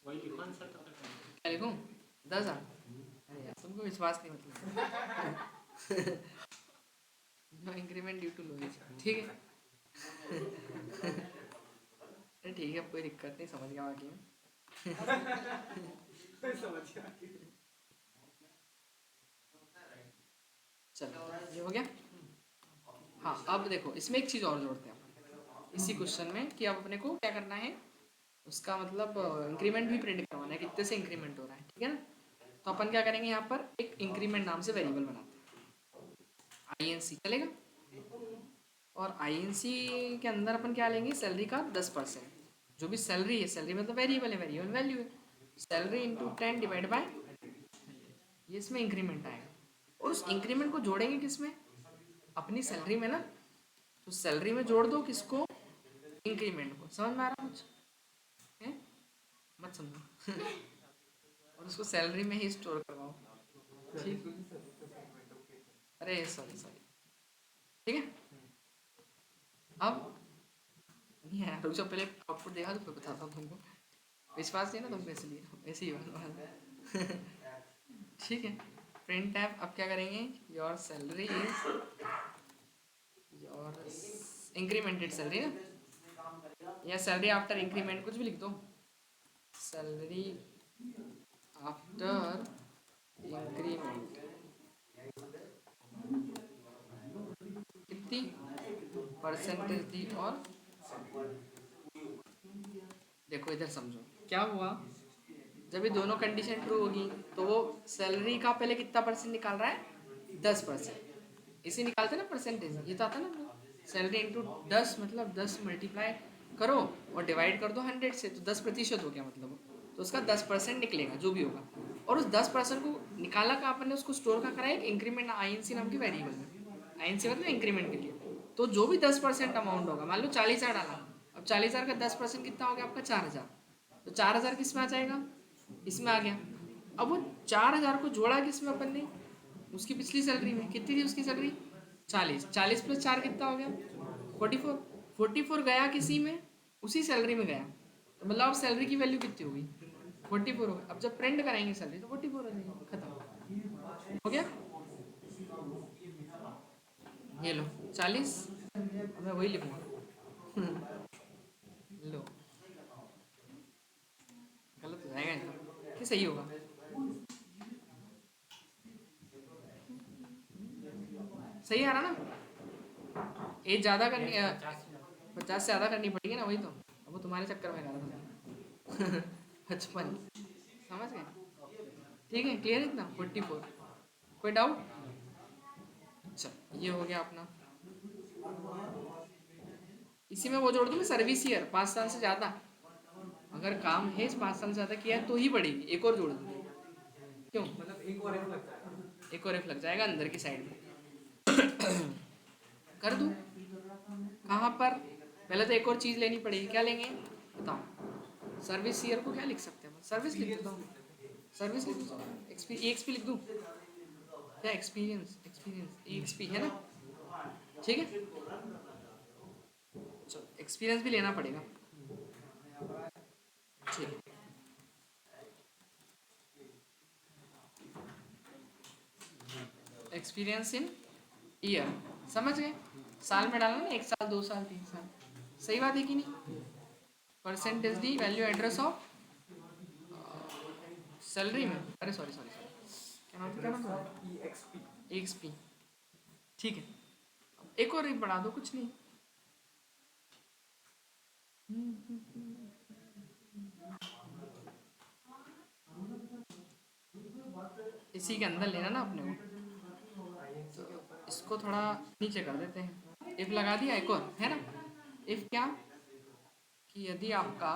वही लिखो ना सर, तब तक क्या लिखूँ? 10,000? अरे यार तुमको विश्वास नहीं मतलब। No increment due to low age, ठीक है। अरे ठीक है, अब कोई दिक्कत नहीं, समझ गया बाकी में। समझ गया। चलो ये हो गया। हाँ अब देखो, इसमें एक चीज़ और जोड़ते हैं अपन इसी क्वेश्चन में, कि अब अपने को क्या करना है, उसका मतलब इंक्रीमेंट भी प्रिंट करवाना है, कितने से इंक्रीमेंट हो रहा है, ठीक है ना? तो अपन क्या करेंगे, यहाँ पर एक इंक्रीमेंट नाम से वेरिएबल बनाते हैं, INC चलेगा। और INC के अंदर अपन क्या लेंगे, सैलरी का 10%, जो भी सैलरी है, सैलरी मतलब वेरिएबल है, वेरिएबल वैल्यू है, सैलरी इंटू 10 डिवाइड बाय, ये इसमें इंक्रीमेंट आएगा। और उस इंक्रीमेंट को जोड़ेंगे किसमें? अपनी सैलरी में ना, तो सैलरी में जोड़ दो किसको? इंक्रीमेंट को। समझ में आ रहा कुछ है? मत समझो। और उसको सैलरी में ही स्टोर करवाओ, ठीक? अरे सॉरी सॉरी, ठीक है। अब नहीं है, रुक जाओ, पहले आउटपुट देखा तो फिर बताता हूँ तुमको। विश्वास नहीं है ना तुमको, इसलिए ऐसे ही होगा। ठीक है, प्रिंट टैब अब क्या करेंगे, your salary is, your incremented salary ना, या सैलरी आफ्टर इंक्रीमेंट, कुछ भी लिख दो, सैलरी आफ्टर इंक्रीमेंट कितनी परसेंटेज दी। और देखो इधर समझो क्या हुआ, जब ये दोनों कंडीशन ट्रू होगी तो वो सैलरी का पहले कितना परसेंट निकाल रहा है, 10%। इसे निकालते ना परसेंटेज, ये तो आता ना, सैलरी इंटू 10, मतलब 10 मल्टीप्लाई करो और डिवाइड कर दो 100 से, तो 10% हो गया मतलब, तो उसका 10% निकलेगा जो भी होगा। और उस 10% को निकाला का अपन ने, उसको स्टोर का करा एक इंक्रीमेंट INC नाम की वेरिएबल में, INC मतलब इंक्रीमेंट के लिए। तो जो भी 10% अमाउंट होगा, मान लो 40,000 डाला, अब 40,000 का 10% कितना हो गया आपका, 4,000। तो 4,000 किस में आ जाएगा, इसमें आ गया। अब वो 4,000 को जोड़ा किसमें अपन ने, उसकी पिछली सैलरी में, कितनी थी उसकी सैलरी, 40, 40 प्लस 4 कितना हो गया, 44, 44 गया किसी में, उसी सैलरी में गया, तो मतलब अब सैलरी की वैल्यू कितनी होगी, 44 हो गई। अब जब प्रिंट कराएंगे सैलरी तो 44 हो जाएगी, खत्म हो गया। ये लो 40, मैं वही लिखूंगा। लो गलत हो जाएगा ये, कि सही होगा? सही आ रहा ना? एज ज़्यादा करनी, 50 से ज़्यादा करनी पड़ेगी ना, वही तो। अब वो तुम्हारे चक्कर में करा था। 55, समझ गए? ठीक है, क्लियर इतना? 44, कोई डाउट? अच्छा ये हो गया अपना। इसी में वो जोड़ दूँ मैं, सर्विस ईयर 5 साल से ज़्यादा, अगर काम है इस 5 साल से ज़्यादा किया है तो ही बढ़ेगी, एक और जोड़ दूँ, क्यों? एक और एफ लग जाएगा। एक और एफ लग जाएगा अंदर की साइड में। कर दूँ कहाँ पर? पहले तो एक और चीज़ लेनी पड़ेगी, क्या लेंगे बताओ? सर्विस ईयर को क्या लिख सकते हैं? सर्विस लिख देता हूँ, सर्विस लिख दूँ, एक्सपी लिख दूँ क्या? एक्सपीरियंस, एक्सपी है ना, ठीक है। चलो एक्सपीरियंस भी लेना पड़ेगा, ठीक है। एक्सपीरियंस इन ईयर, समझ गए? साल में डालना ना, 1 साल 2 साल 3 साल, सही बात है कि नहीं? Percentage the value address of salary में, अरे सॉरी सॉरी सॉरी, क्या नाम था? एक्सपी, ठीक है। एक और एक बढ़ा दो, कुछ नहीं। इसी के अंदर लेना ना अपने को, तो इसको थोड़ा नीचे कर देते हैं। इफ लगा दिया एक और, है ना? इफ क्या कि यदि आपका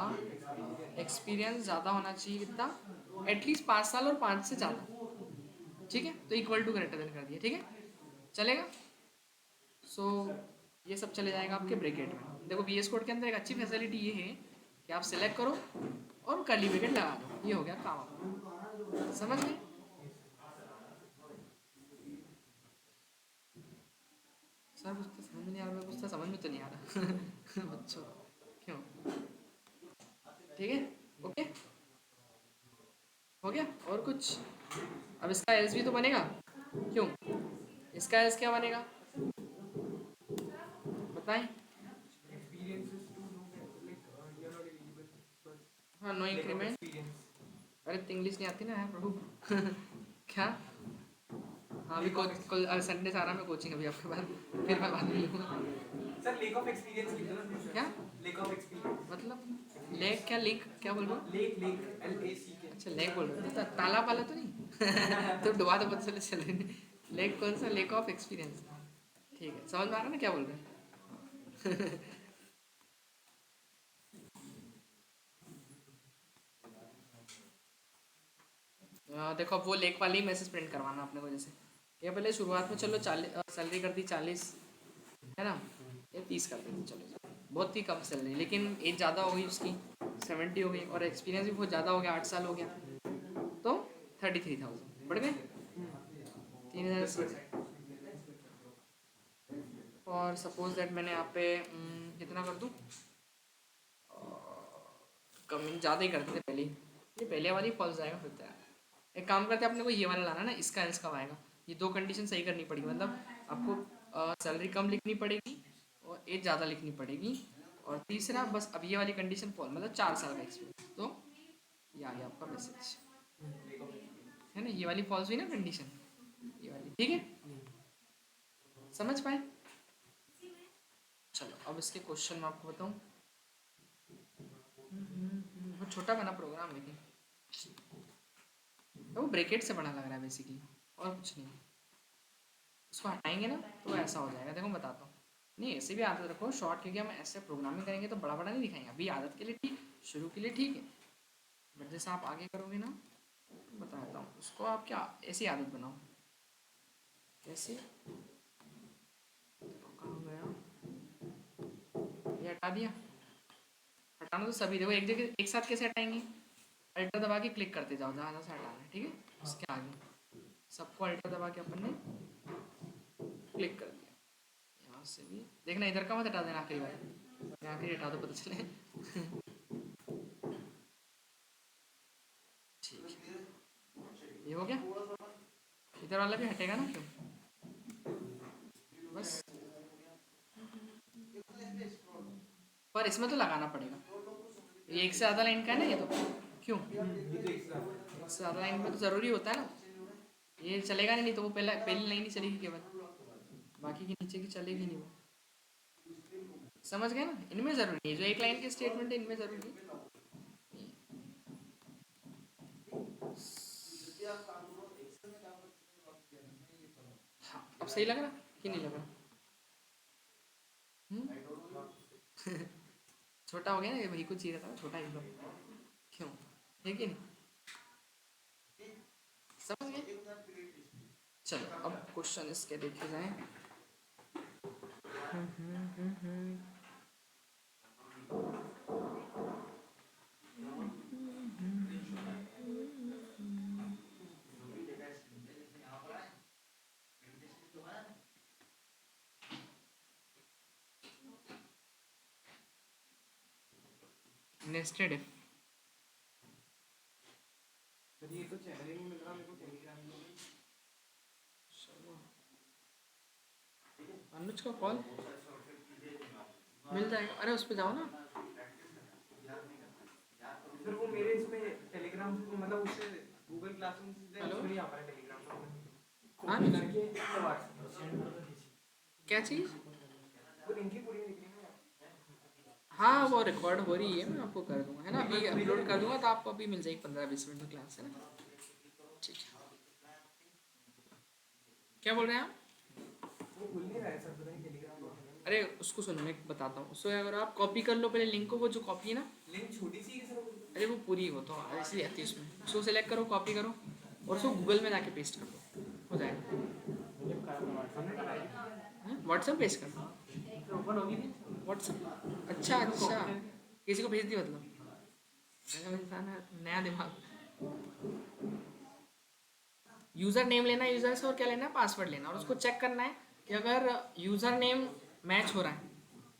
एक्सपीरियंस ज़्यादा होना चाहिए, कितना? एटलीस्ट 5 साल और 5 से ज़्यादा, ठीक है। तो इक्वल टू ग्रेटर देन कर दिया, ठीक है, चलेगा। सो ये सब चले जाएगा आपके ब्रैकेट में। देखो VS कोड के अंदर एक अच्छी फैसिलिटी ये है कि आप सेलेक्ट करो और कर्ली ब्रैकेट लगा दो, ये हो गया काम आपका, समझ गए? सर कुछ तो समझ में नहीं आ रहा, कुछ तो समझ में तो नहीं आ रहा बच्चों, क्यों? ठीक है, ओके, हो गया। और कुछ? अब इसका एल्स भी तो बनेगा, क्यों? इसका एल्स क्या बनेगा बताएं? हाँ, नो इंक्रीमेंट। अरे तो इंग्लिश नहीं आती ना यार प्रभु क्या? हाँ अभी कल संडे से आ रहा मैं कोचिंग अभी आपके बाद, फिर मैं बाद में लूँगा। सर लेक ऑफ एक्सपीरियंस लिख दो ना। क्या लेक ऑफ एक्सपीरियंस मतलब? लेक क्या, लीक क्या बोल रहे हो? Lake lake LAC। अच्छा लेक बोल रहे हो, तो तालाब वाला तो नहीं तो डुबा दो पता चले चले नहीं। लेक कौन सा? लेक ऑफ एक्सपीरियंस, ठीक है, समझ में आ रहा है ना क्या बोल रहे हैं? देखो अब वो लेक वाली ही मैसेज प्रिंट करवाना अपने को। जैसे ये पहले शुरुआत में चलो 40 सैलरी कर दी, 40 है ना, ये 30 कर देती, चलो बहुत ही कम सैलरी, लेकिन एज ज़्यादा हो गई उसकी, 70 हो गई, और एक्सपीरियंस भी बहुत ज़्यादा हो गया, 8 साल हो गया, तो 33,000 बढ़ गए, 3,000। और सपोज दैट मैंने यहाँ पे कितना कर दूँ, कम ज़्यादा ही करते थे पहले, ये पहले वाली फॉल्स जाएगा फिर तो यार। एक काम करते हैं, अपने को ये वाला लाना ना, इसका एल्स कब आएगा? ये 2 कंडीशन सही करनी पड़ेगी, मतलब आपको सैलरी कम लिखनी पड़ेगी और एज ज़्यादा लिखनी पड़ेगी, और तीसरा बस अब ये वाली कंडीशन फॉल, मतलब 4 साल का एक्सपीरियंस, तो ये आ गया आपका मैसेज, है ना? ये वाली फॉल्स हुई ना कंडीशन, ये वाली, ठीक है, समझ पाए? चलो अब इसके क्वेश्चन मैं आपको बताऊँ। बहुत छोटा बना प्रोग्राम, लेकिन वो ब्रैकेट से बड़ा लग रहा है बेसिकली, और कुछ नहीं। इसको हटाएंगे ना तो ऐसा हो जाएगा, देखो बताता हूँ। नहीं ऐसे भी आदत रखो शॉर्ट, क्योंकि हम ऐसे प्रोग्रामिंग करेंगे तो बड़ा बड़ा नहीं दिखाएंगे, अभी आदत के लिए ठीक, शुरू के लिए ठीक है, बट जैसे आप आगे करोगे ना, बताता हूँ उसको, आप क्या ऐसी आदत बनाओ। कैसे? कहाँ गया ये? हटा दिया? हटाना तो सभी, देखो एक जगह एक साथ कैसे हटाएंगे? अल्टर दबा के क्लिक करते जाओ जहाँ जहाँ से हटाना है, ठीक है, उसके आगे सबको अल्टर दबा के अपन ने क्लिक कर दिया। यहाँ से भी देखना, इधर का मत हटा देना, आखिरी वाला आखिरी हटा दो पता चले ठीक है, ये हो गया। इधर वाला भी हटेगा ना, क्यों? बस पर इसमें तो लगाना पड़ेगा, ये एक से ज़्यादा लाइन का है ना, ये तो क्यों एक से ज़्यादा लाइन में तो ज़रूरी होता है ना, ये चलेगा नहीं तो वो पहली लाइन ही चलेगी केवल, बाकी की नीचे की चलेगी नहीं वो, समझ गए ना? इनमें ज़रूरी है, जो एक लाइन के स्टेटमेंट है इनमें ज़रूरी है। हाँ अब सही लग रहा कि नहीं लग रहा? छोटा हो गया ना, ये वही कुछ ही रहता है छोटा एकदम, क्यों है कि नहीं? समझ गए? चलो अब क्वेश्चन इसके देखे जाएं। Nested if. सर ये तो चैनल ही नहीं मिल रहा मेरे को टेलीग्राम में। अनुज का कॉल मिल जाएगा। अरे उस पर जाओ ना। सर वो मेरे इसमें टेलीग्राम मतलब उससे गूगल क्लासरूम से हेलो? उसमें नहीं आ पा रहा टेलीग्राम पर। हाँ कॉपी करके व्हाट्सएप सेंड कर दो किसी। क्या चीज़? वो लिंक ही पूरी नहीं निकली ना। हाँ वो रिकॉर्ड हो रही है, मैं आपको कर दूंगा है ना, अभी अपलोड कर दूंगा तो आपको अभी मिल जाएगी 15-20 मिनट में क्लास, है ना? ठीक है। क्या बोल रहे हैं आप? वो खुल नहीं रहा है सर, पता नहीं टेलीग्राम पर। अरे उसको सुनो, मैं बताता हूँ। उसको अगर आप कॉपी कर लो पहले लिंक को, वो जो कॉपी है ना, लिंक छोटी सी है सर वो। अरे वो पूरी हो तो ऐसी आती है उसमें। उसको सेलेक्ट करो, कॉपी करो और उसको गूगल में जाके पेस्ट कर दो, हो जाएगा। मुझे व्हाट्सएप में कराइए। व्हाट्सएप पेस्ट कर दो। फिर ओपन होगी नहीं। व्हाट्सएप, अच्छा अच्छा, किसी को भेज दी मतलब। गजब इंसान है, नया दिमाग। यूज़र नेम लेना है यूज़र से, और क्या लेना है, पासवर्ड लेना है, और उसको चेक करना है कि अगर यूज़र नेम मैच हो रहा है,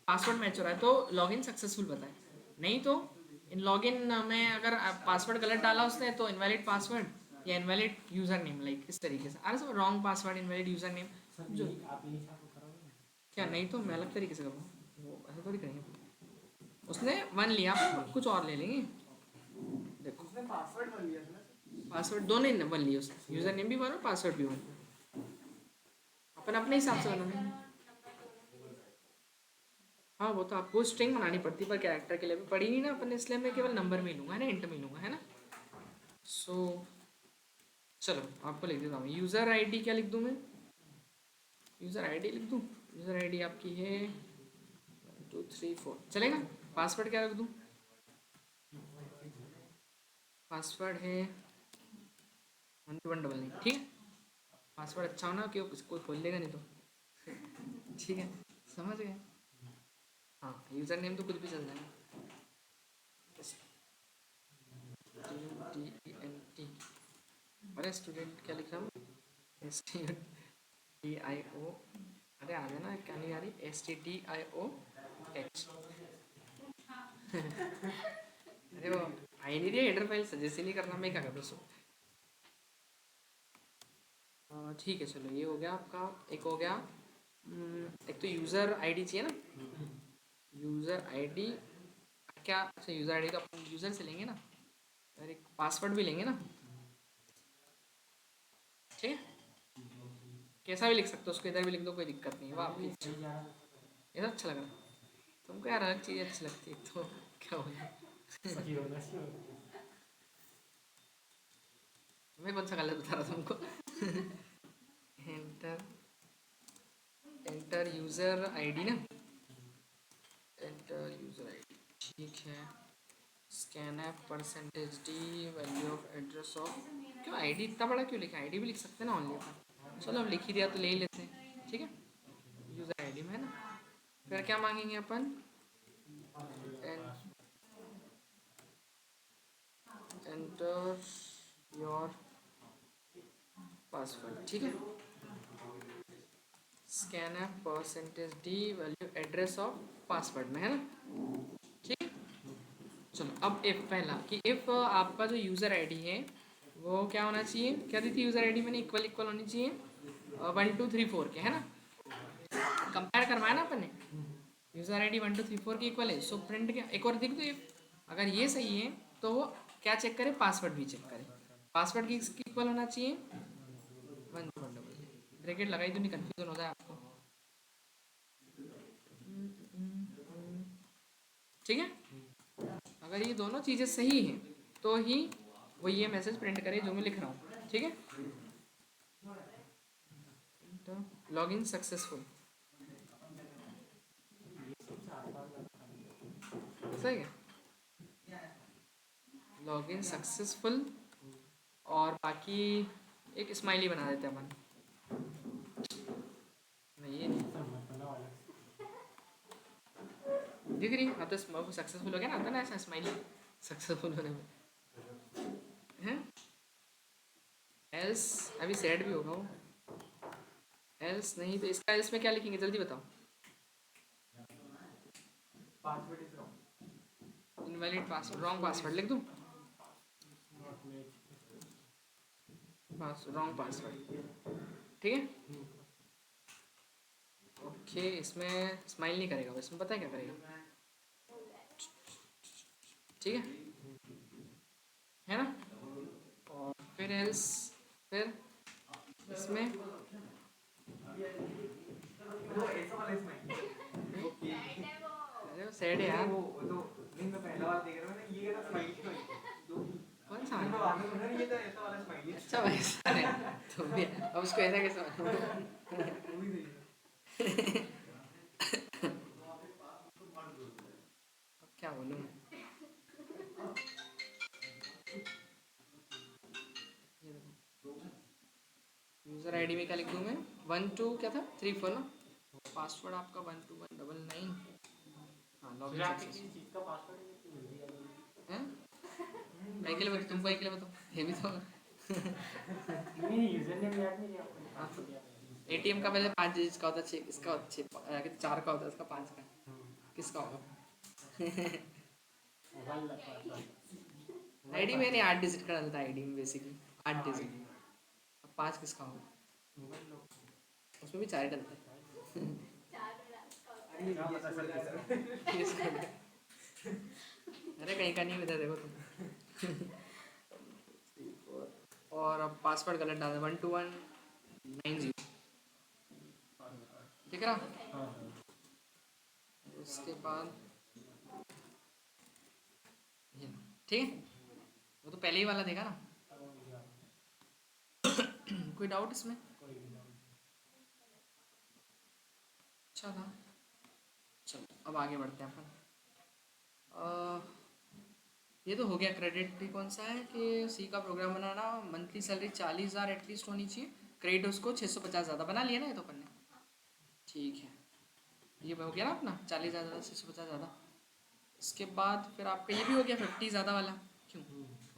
पासवर्ड मैच हो रहा है तो लॉगिन सक्सेसफुल बताए, नहीं तो इन लॉगिन में अगर पासवर्ड गलत डाला उसने तो इनवैलिड पासवर्ड या इनवैलिड यूज़र नेम, लाइक इस तरीके से। अरे सब wrong password, invalid user name sir जो। आप यही चालू करोगे ना? क्या नहीं तो मैं अलग तरीके से करूँगा, वो ऐसा थोड़ी करेंगे। उसने 1 लिया, आप कुछ और ले लेंगे। देखो उसने पासवर्ड भर लिया था ना सर। पासवर्ड दोनों ही 1 लिया उसने, यूज़र नेम भी 1 और पासवर्ड भी 1। अपन अपने हिसाब से बनाएंगे। हाँ वो तो आपको स्ट्रिंग बनानी पड़ती है, पर कैरेक्टर के लिए भी पड़ी नहीं ना अपन ने, इसलिए मैं केवल नंबर में ही लूँगा, है ना, इंट में लूँगा, है ना। सो चलो आपको लिख देता हूँ। यूज़र आईडी क्या लिख दूँ मैं? यूज़र आईडी लिख दूँ। यूज़र आईडी आपकी है 1 2 3 4, चलेगा। पासवर्ड क्या रख दूँ? पासवर्ड है 1219, ठीक है। पासवर्ड अच्छा होना कि कोई खोल लेगा नहीं तो। ठीक है, समझ गए। हाँ यूज़र नेम तो कुछ भी चल जाएगा। STUDENT, अरे स्टूडेंट क्या लिख रहा हूँ, STUDIO, अरे आ जाना, क्या नहीं आ रही, STDIOH। अरे वो आई नहीं रही हेडर फाइल, सजेस्ट ही नहीं करना, मैं क्या कर दूँ। ठीक है चलो, ये हो गया आपका। एक हो गया, एक तो यूज़र आईडी चाहिए ना, यूज़र आईडी क्या, अच्छा यूज़र आईडी तो अपन यूज़र से लेंगे ना, और एक पासवर्ड भी लेंगे ना, ठीक है। कैसा भी लिख सकते हो उसको, इधर भी लिख दो, कोई दिक्कत नहीं है, वो आपकी इच्छा। ये तो अच्छा लग रहा है तुमको यार, अलग चीज़ अच्छी लगती है तो क्या बोला। सही होना चाहिए। मैं कौन सा गलत बता रहा था तुमको। एंटर, एंटर यूज़र आईडी ना, एंटर यूज़र आईडी, ठीक है। Scan app %d value of address of, क्यों आईडी इतना बड़ा क्यों लिखा, आईडी भी लिख सकते हैं ना ऑनली अपन। चलो अब लिख ही दिया तो ले ही लेते हैं, ठीक है। यूज़र आईडी में है ना, फिर क्या मांगेंगे अपन, एंटर योर पासवर्ड, ठीक है। Scan app %d value address of password में, है ना, ठीक है। चलो अब इफ पहला कि इफ आपका जो यूज़र आईडी है वो क्या होना चाहिए, क्या दी थी यूज़र आईडी मैंने, इक्वल इक्वल होनी चाहिए 1 2 3 4 के, है ना। कंपेयर करवाया ना अपन ने, यूज़र आईडी 1 2 3 4 के इक्वल है, सो प्रिंट क्या, एक और देख दो, अगर ये सही है तो वो क्या चेक करे, पासवर्ड भी चेक करे। पासवर्ड की इक्वल होना चाहिए 1 ब्रैकेट लगाई तो नहीं कन्फ्यूजन हो जाए आपको, ठीक है। अगर ये दोनों चीज़ें सही हैं तो ही वो ये मैसेज प्रिंट करे जो मैं लिख रहा हूँ, ठीक है। लॉगिन सक्सेसफुल, सही है, लॉगिन सक्सेसफुल। और बाकी एक स्माइली बना देते हैं अपन। नहीं ये नहीं दिख रही। हाँ तो सक्सेसफुल हो गया ना, आता ना ऐसा स्माइली सक्सेसफुल होने में है। एल्स अभी सैड भी होगा वो। एल्स नहीं तो इसका एल्स में क्या लिखेंगे जल्दी बताओ। Password is wrong. Invalid password, wrong password लिख दूँ। बस रॉन्ग पासवर्ड ठीक है। ओके इसमें स्माइल नहीं करेगा, इसमें पता है क्या करेगा, ठीक है ना। और फिर एल्स फिर इसमें वो ऐसा वाला स्माइल। ओके अरे वो सैड है यार। वो तो नहीं, मैं पहला बार देख रहा हूँ ना, ये ना स्माइली दो कौन सा मैं बाद में सुना ये तो ऐसा वाला स्माइली। अच्छा भाई सारे तुम भी अब उसको ऐसा कैसे वो भी सही है। अब क्या बोलूँ मैं। ये देखो यूज़र आईडी में क्या लिख दूँ मैं, 12 क्या था 34 ना, पासवर्ड आपका 121999। हाँ लॉगिन सक्सेस चीज का पासवर्ड है। मैं के लिए बताऊँ तुमको, एक के लिए बताऊँ ये भी तो नहीं, यूजर नेम याद नहीं है आपको। एटीएम का पहले 5 डिजिट का होता है, 6 इसका होता है, 4 का होता है, इसका 5 का किसका होगा। मोबाइल लगता है। आईडी में नहीं 8 डिजिट का डलता है आईडी में बेसिकली 8 डिजिट। अब 5 किसका होगा, उसमें भी 4 डलता है। अरे क्या पता सर अरे कहीं का नहीं बता देखो तुम। और अब पासवर्ड गलत डाल 12190 ठीक है ना। उसके बाद ये ठीक है, वो तो पहले ही वाला देखा ना। कोई डाउट इसमें, अच्छा था। चलो अब आगे बढ़ते हैं अपन। ये तो हो गया क्रेडिट। कौन सा है कि सी का प्रोग्राम बनाना, मंथली सैलरी 40,000 एटलीस्ट होनी चाहिए, क्रेडिट उसको 650 ज़्यादा बना लिया ना ये तो अपन ने, ठीक है। ये हो गया ना अपना 40,000 ज़्यादा 650 ज़्यादा। इसके बाद फिर आपका ये भी हो गया 50 ज़्यादा वाला, क्यों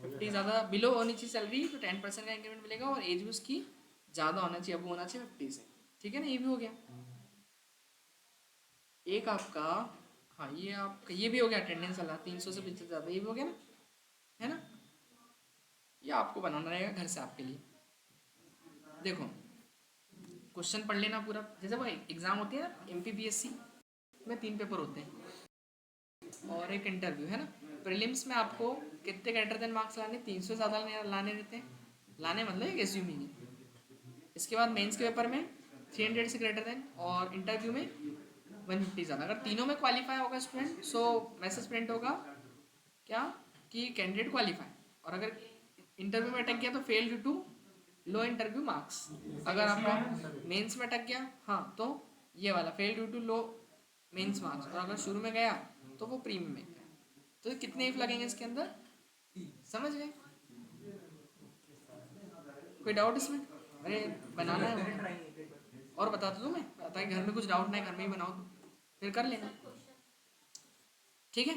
50 ज़्यादा बिलो होनी चाहिए सैलरी तो 10% का इंक्रीमेंट मिलेगा, और एज भी उसकी ज़्यादा होना चाहिए, अब होना चाहिए 50 से, ठीक है ना। ये भी हो गया एक आपका। हाँ ये आपका ये भी हो गया अटेंडेंस वाला 300 से 50 ज़्यादा, ये भी हो गया ना, है ना। ये आपको बनाना रहेगा घर से आपके लिए। देखो क्वेश्चन पढ़ लेना पूरा, जैसे वो एग्ज़ाम होती है ना MPPSC में 3 पेपर होते हैं और एक इंटरव्यू, है ना। प्रीलिम्स में आपको कितने ग्रेटर देन मार्क्स लाने, 300 से ज़्यादा लाने रहते हैं, लाने मतलब एक एज्यूमिंग है। इसके बाद मेंस के पेपर में 300 से ग्रेटर देन, और इंटरव्यू में 150 ज़्यादा। अगर तीनों में क्वालिफाई होगा स्टूडेंट, सो मैसेज प्रिंट होगा क्या कि कैंडिडेट क्वालिफाई, और अगर इंटरव्यू में अटक गया तो fail due to low interview marks. अगर आपका मेंस में अटक गया हाँ तो ये वाला fail due to low mains marks, और अगर शुरू में गया तो वो प्रीमियम में गया। तो कितने इफ लगेंगे इसके अंदर, समझ गए। कोई डाउट इसमें, अरे बनाना है और बता दो तुम्हें, ताकि घर में कुछ डाउट नहीं, घर में ही बनाओ तुम फिर कर लेना, ठीक है।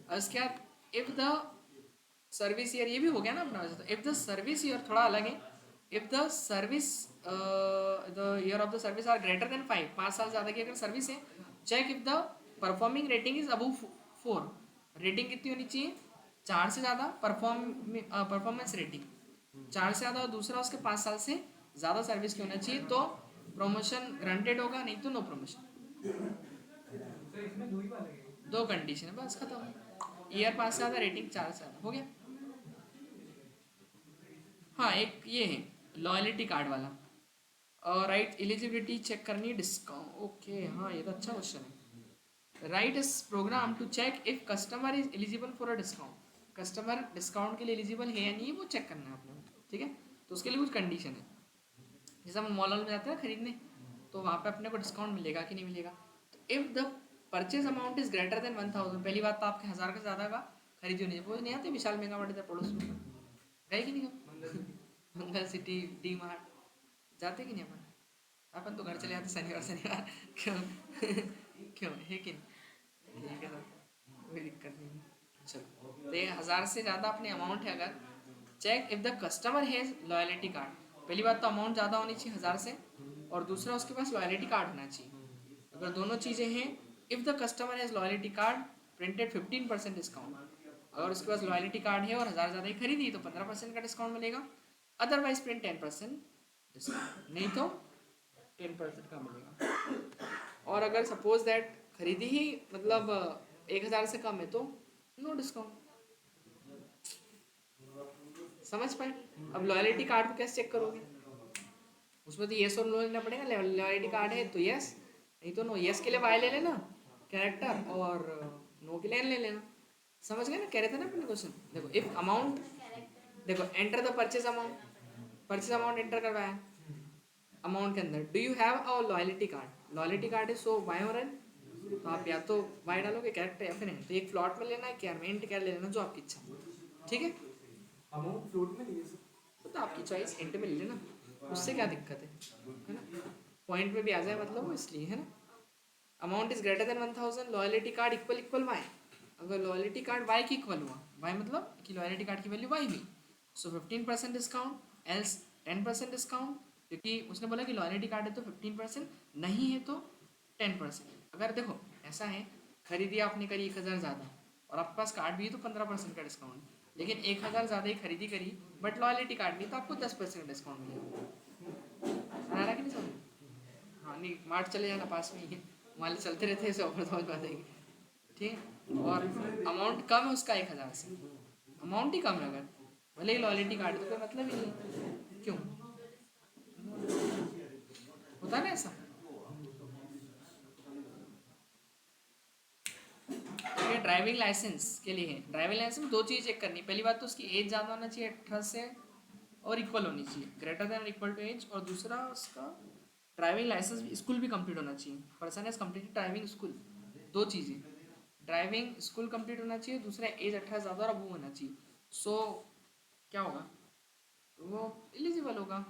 और इसके बाद इफ द सर्विस ईयर, ये भी हो गया ना अपना वैसे तो। इफ द सर्विस ईयर थोड़ा अलग है, if the service the year of the service are greater than 5 साल ज़्यादा की अगर सर्विस है, check if the performing rating is above 4। Rating कितनी होनी चाहिए 4 से ज़्यादा, परफॉर्मेंस रेटिंग 4 से ज़्यादा, और दूसरा उसके 5 साल से ज़्यादा सर्विस की होना चाहिए, तो प्रमोशन ग्रांटेड होगा, नहीं तो नो प्रमोशन। तो इसमें दो ही बात है। 2 कंडीशन है बस खत्म। ईयर 5 से ज़्यादा, रेटिंग 4 से ज़्यादा, हो गया। हाँ एक ये है लॉयल्टी कार्ड वाला, राइट एलिजिबिलिटी चेक करनी है डिस्काउंट, ओके हाँ ये तो अच्छा क्वेश्चन है। Right is program to check if customer is eligible for a discount, customer discount के लिए एलिजिबल है या नहीं वो चेक करना है अपने, ठीक है। तो उसके लिए कुछ कंडीशन है, जैसे हम मॉल में जाते हैं खरीदने तो वहाँ पे अपने को डिस्काउंट मिलेगा कि नहीं मिलेगा। तो if the purchase amount is greater than 1000, पहली बात तो आपके 1000 का ज़्यादा का खरीदी नहीं, वो नहीं आते विशाल मेगा मार्ट इधर पड़ोस में, गए कि नहीं गए? मंगल सिटी, डी मार्ट जाते कि नहीं अपन तो घर चले जाते शनिवार शनिवार क्यों क्यों है कि नहीं? ठीक है सर, कोई दिक्कत नहीं। चलो तो ये 1000 से ज़्यादा अपने अमाउंट है अगर, check if the customer has loyalty card. पहली बात तो अमाउंट ज़्यादा होनी चाहिए 1000 से, और दूसरा उसके पास लॉयल्टी कार्ड होना चाहिए। अगर दोनों चीज़ें हैं, if the customer has loyalty card printed 15% discount. अगर उसके पास लॉयल्टी कार्ड है और 1000 ज़्यादा ही खरीदी तो 15% का डिस्काउंट मिलेगा, अदरवाइज प्रिंट 10% डिस्काउंट, नहीं तो 10% का मिलेगा। और अगर सपोज दैट खरीदी ही मतलब 1000 से कम है तो नो डिस्काउंट। समझ पाए? अब लॉयल्टी कार्ड को कैसे चेक करोगे? उसमें तो येस और नो लेना पड़ेगा। लॉयल्टी कार्ड है तो येस, नहीं तो नो। येस के लिए वाई ले लेना कैरेक्टर, और नो के लिए एन ले लेना। समझ गए ना? कह रहे थे ना अपने क्वेश्चन। देखो इफ अमाउंट, देखो enter the purchase amount, purchase amount enter करवाया अमाउंट के अंदर, do you have a loyalty card, loyalty card है सो वाई और एन, तो आप या तो वाई डालोगे कैरेक्टर या फिर एन। तो एक फ्लॉट में लेना है क्या में इंट क्या ले लेना, जो आपकी इच्छा। ठीक है, अमाउंट फ्लोट में नहीं है सर। तो आपकी चॉइस इंट में ले लेना, उससे क्या दिक्कत है ना? पॉइंट में भी आ जाए मतलब वो, इसलिए है ना। Amount is greater than 1000, loyalty card equal equal Y. अगर लॉयल्टी कार्ड वाई की इक्वल हुआ, वाई मतलब कि लॉयल्टी कार्ड की वैल्यू वाई हुई, सो 15% डिस्काउंट, एल्स 10% डिस्काउंट, क्योंकि उसने बोला कि लॉयल्टी कार्ड है तो 15%, नहीं है तो 10%। अगर देखो ऐसा है, खरीदी आपने करी 1000 ज़्यादा और आपके पास कार्ड भी है तो 15% का डिस्काउंट, लेकिन 1000 ज़्यादा ही खरीदी करी बट लॉयल्टी कार्ड नहीं, तो आपको 10% डिस्काउंट मिलेगा। आ रहा कि नहीं समझ? हाँ नहीं, मार्ट चले जाना पास में ही है, वहाँ चलते रहते हैं, ऑफर समझ पा जाएगी। ठीक है, और अमाउंट कम है उसका 1000 से, अमाउंट ही कम है अगर, भले ही लॉयल्टी कार्ड तो कोई मतलब ही नहीं। क्यों होता है ना ऐसा? ये ड्राइविंग लाइसेंस के लिए है। ड्राइविंग लाइसेंस में दो चीज़ चेक करनी, पहली बात तो उसकी एज ज़्यादा होना चाहिए 18 से और इक्वल होनी चाहिए, ग्रेटर देन और इक्वल टू एज, और दूसरा उसका ड्राइविंग लाइसेंस स्कूल भी कंप्लीट होना चाहिए, person has completed driving school. दो चीज़ें, ड्राइविंग स्कूल कंप्लीट होना चाहिए, दूसरा एज 18 ज़्यादा और अबू होना चाहिए। सो क्या होगा, वो एलिजिबल होगा।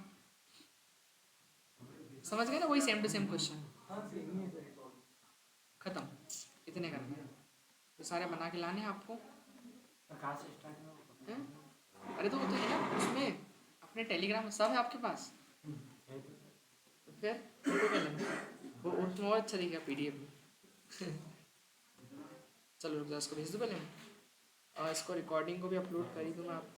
समझ गए ना? वही सेम टू सेम क्वेश्चन, हाँ सेम ही है सर, ये तो। खत्म। इतने करने हैं, ये सारे बना के लाने हैं आपको। कहाँ से स्टार्ट हुआ? हैं? अरे तो वो तो है ना उसमें, अपने टेलीग्राम में सब है आपके पास, है तो। तो फिर फोटो कर लेना, वो उसमें और अच्छा दिखेगा PDF में। चलो रुक जाओ, इसको भेज दो पहले मैं, और इसको रिकॉर्डिंग को भी अपलोड कर ही दूँ मैं आपको।